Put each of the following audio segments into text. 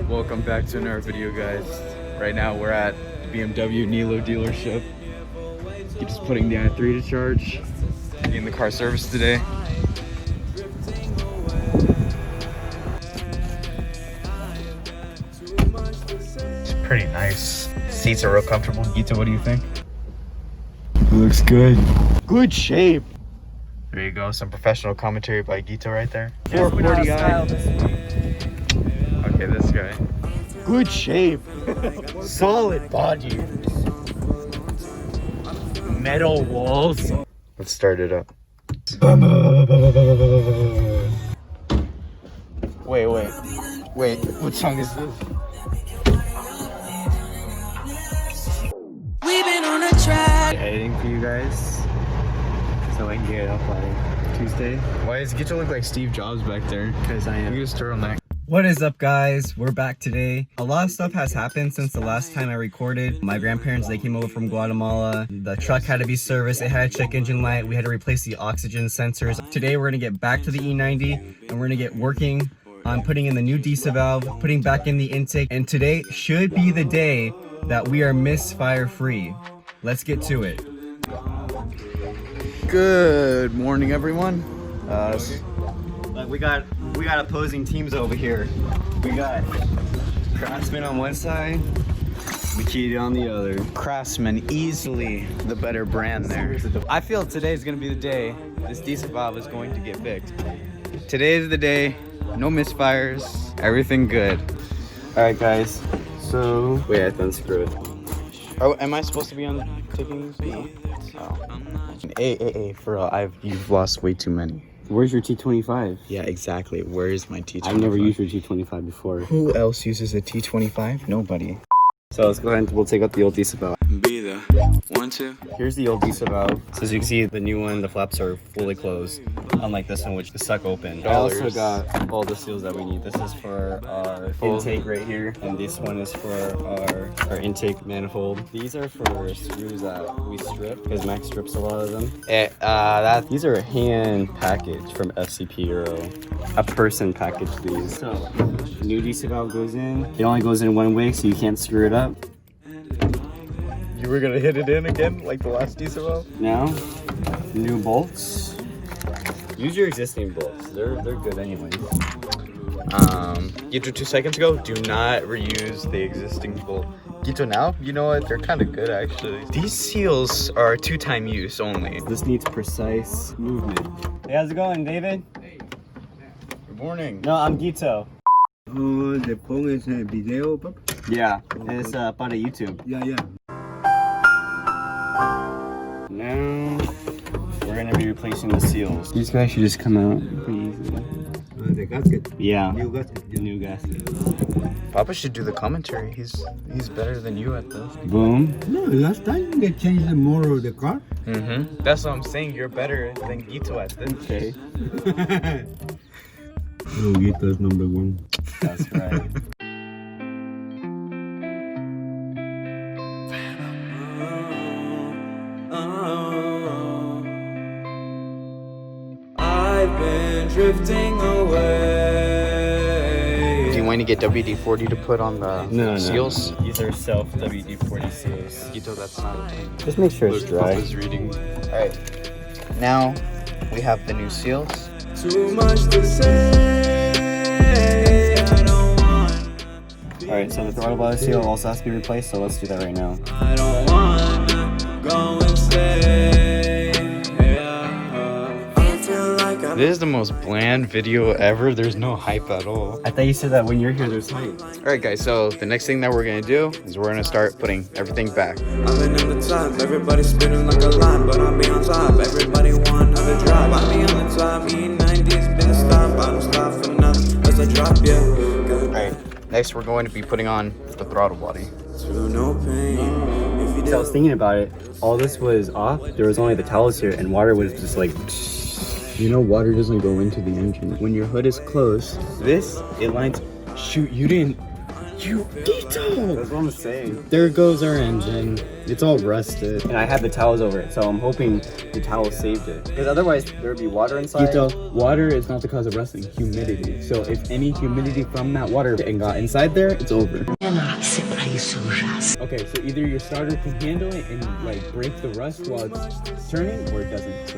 Welcome back to another video, guys. Right now we're at the BMW Nilo dealership. Just putting the i3 to charge. Getting the car serviced today. It's pretty nice. Seats are real comfortable. Gita, what do you think? It looks good. Good shape. There you go. Some professional commentary by Gita right there. 440 Okay, this guy. Good shape. Solid body. Metal walls. Let's start it up. Wait. What song is this? We've been on a track. Editing for you guys, so I can get it up by Tuesday. Why does Gita look like Steve Jobs back there? Because I am. Look at his turtleneck. What is up, guys? We're back today. A lot of stuff has happened since the last time I recorded. My grandparents, they came over from Guatemala. The truck had to be serviced. It had a check engine light. We had to replace the oxygen sensors. Today we're gonna get back to the E90 and we're gonna get working on putting in the new Disa valve, putting back in the intake, and today should be the day that we are misfire free. Let's get to it. Good morning, everyone. We got opposing teams over here. We got Craftsman on one side, Makita on the other. Craftsman, easily the better brand there. I feel today is gonna be the day this Disa valve is going to get fixed. Today is the day. No misfires. Everything good. All right, guys. So wait, I have to unscrew it. Oh, am I supposed to be on taking these? No. Oh. Hey, for real, you've lost way too many. Where's your T25? Yeah, exactly. Where is my T25? I've never used your T25 before. Who else uses a T25? Nobody. So let's go ahead and we'll take out the old Disa valve. Be the 1, 2. Here's the old Disa valve. So as you can see, the new one, the flaps are fully closed, unlike this one, which is stuck open. I also got all the seals that we need. This is for our intake right here, and this one is for our intake manifold. These are for screws that we strip, because Max strips a lot of them. These are hand packaged from FCP Euro. A person packaged these. So the new Disa valve goes in. It only goes in one way, so you can't screw it up. You were gonna hit it in again, like the last Disa valve? Now, new bolts. Use your existing bolts. They're good anyways. Gito 2 seconds ago, do not reuse the existing bolt. Gito now, you know what? They're kind of good actually. These seals are 2-time use only. This needs precise movement. Hey, how's it going, David? Good morning. No, I'm Gito. ¿Le pones el video, papá? Yeah, it's part of YouTube. Yeah. Now we're gonna be replacing the seals. These guys should just come out pretty easily. The gasket. Yeah. New gasket. The new gasket. Papa should do the commentary. He's better than you at this. Boom. No, last time they changed the motor of the car. Mm-hmm. That's what I'm saying. You're better than Gito at this. Okay. Gito's number 1. That's right. I've been drifting away. Do you want to get WD-40 to put on the seals? No. These are self WD-40 seals. Gito, that's not. Just make sure it's dry. Papa's reading. All right. Now we have the new seals. Too much to say. I don't want. Alright, so the throttle body seal also has to be replaced, so let's do that right now. I don't wanna go and stay. I feel like I'm. This is the most bland video ever. There's no hype at all. I thought you said that when you're here there's hype. Alright guys, so the next thing that we're gonna do is we're gonna start putting everything back. I've been in the top, everybody spinning like a line, but I'll be on top. Everybody want another drive, I'll be on the top. E90's been a stop, I don't stop for nothing. As I drop, yeah. Alright, next we're going to be putting on the throttle body. Through no pain. If you So I was thinking about it, all this was off, there was only the towels here, and water was just like... You know water doesn't go into the engine. When your hood is closed, it lines... Shoot, you didn't... That's what I'm saying. There goes our engine. It's all rusted. And I had the towels over it, so I'm hoping the towel saved it. Because otherwise, there would be water inside. Water is not the cause of rusting, humidity. So if any humidity from that water and got inside there, it's over. Okay, so either your starter can handle it and like break the rust while it's turning, or it doesn't. So.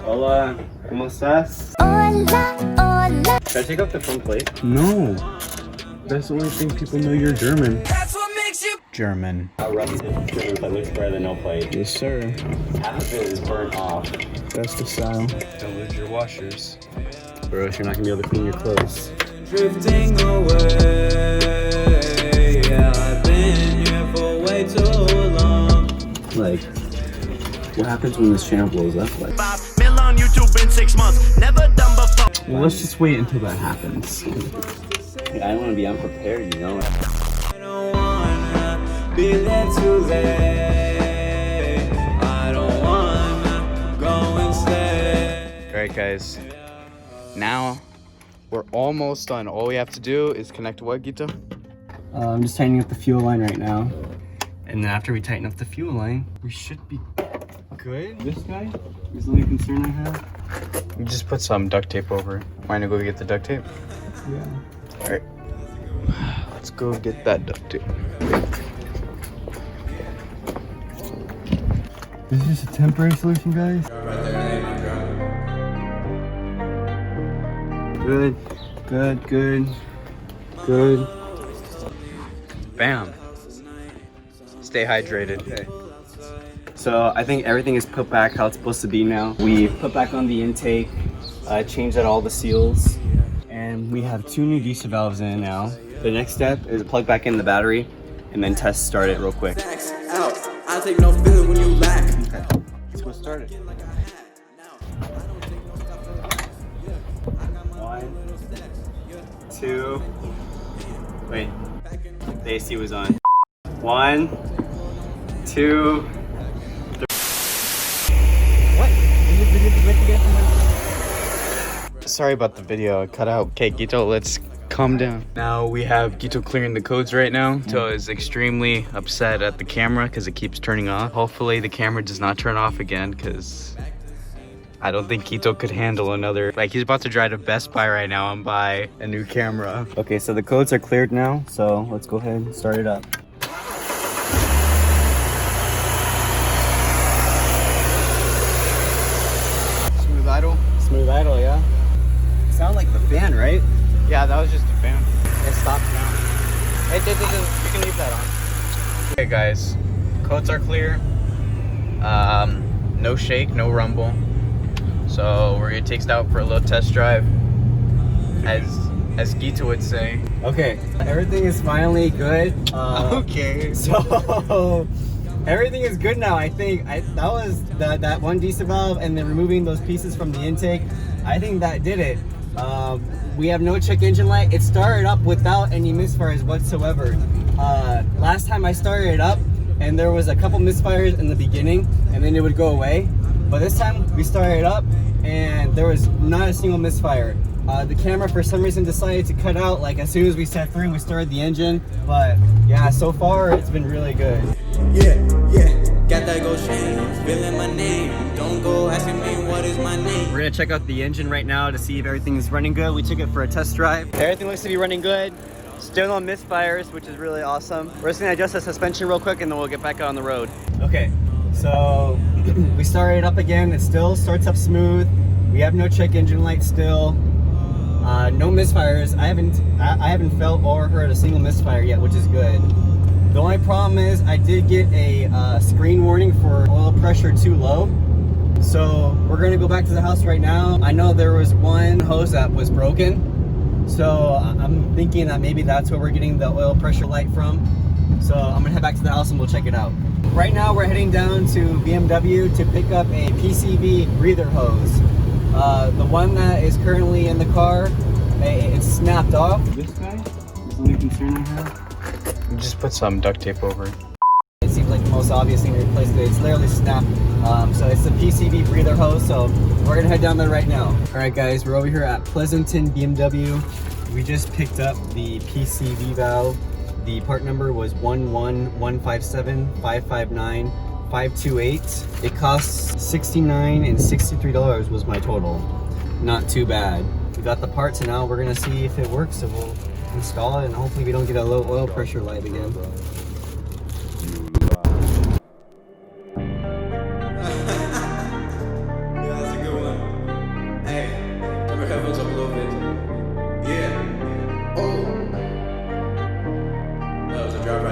Hola, ¿cómo estás? Hola, hola. Should I take off the front plate? No. That's the only thing people know you're German. That's what makes you German. How rusted German plate looks better than no plate. Yes, sir. Half of it is burnt off. That's the style. Don't lose your washers. Or else you're not gonna be able to clean your clothes. drifting away. Yeah, I've been here for way too long. Like, what happens when this channel blows up? Like, 5 mil on YouTube in 6 months. Never done before. Well, let's just wait until that happens. I don't want to be unprepared, you know? I don't wanna be there too late. I don't wanna go and stay. Alright guys, now we're almost done. All we have to do is connect what, Gito? I'm just tightening up the fuel line right now. And then after we tighten up the fuel line, we should be good. This guy is the only concern I have. You just put some duct tape over it. Mind to go get the duct tape? Yeah. Alright, let's go get that duct tape. This is just a temporary solution, guys. Good, good, good, good. Bam. Stay hydrated. Okay. So I think everything is put back how it's supposed to be now. We put back on the intake, changed out all the seals, and we have 2 new Disa valves in now. The next step is plug back in the battery and then test start it real quick. Facts out. I take no feeling when you lack. Okay, let's go start it. 1, 2, wait, the AC was on. 1, 2, 3. What? Sorry about the video, it cut out. Okay, Gito, let's calm down. Now we have Gito clearing the codes right now. Gito is extremely upset at the camera because it keeps turning off. Hopefully the camera does not turn off again because I don't think Gito could handle another. Like, he's about to drive to Best Buy right now and buy a new camera. Okay, so the codes are cleared now, so let's go ahead and start it up. Smooth idle? Smooth idle, yeah? Sound like the fan, right? Yeah, that was just a fan. It stopped now. It did. You can leave that on. Okay, guys, codes are clear. No shake, no rumble. So we're gonna take it out for a little test drive, as Gito would say. Okay, everything is finally good. Okay. So everything is good now. I think that was that one Disa valve and then removing those pieces from the intake. I think that did it. We have no check engine light. It started up without any misfires whatsoever. Last time I started it up and there was a couple misfires in the beginning and then it would go away. But this time we started up and there was not a single misfire. The camera for some reason decided to cut out like as soon as we set through and we started the engine. But yeah, so far it's been really good. Yeah, got that gold chain, feeling my name. Don't go asking me what is my name. We're gonna check out the engine right now to see if everything is running good. We took it for a test drive. Everything looks to be running good. Still no misfires, which is really awesome. We're just gonna adjust the suspension real quick and then we'll get back out on the road. Okay, so we started it up again. It still starts up smooth. We have no check engine light still. No misfires. I haven't felt or heard a single misfire yet, which is good. The only problem is I did get a screen warning for oil pressure too low. So we're gonna go back to the house right now. I know there was one hose that was broken. So I'm thinking that maybe that's where we're getting the oil pressure light from. So I'm gonna head back to the house and we'll check it out. Right now we're heading down to BMW to pick up a PCV breather hose. The one that is currently in the car, it's snapped off. This guy is the only concern I have. You just put some duct tape over it. It seems like the most obvious thing to replace it. It's literally snapped. So it's the PCV breather hose. So we're gonna head down there right now. All right, guys, we're over here at Pleasanton BMW. We just picked up the PCV valve. The part number was 11557559528. It costs $69 and $63 was my total. Not too bad. We got the parts and now we're gonna see if it works. So we'll install it and hopefully we don't get a low oil pressure light again.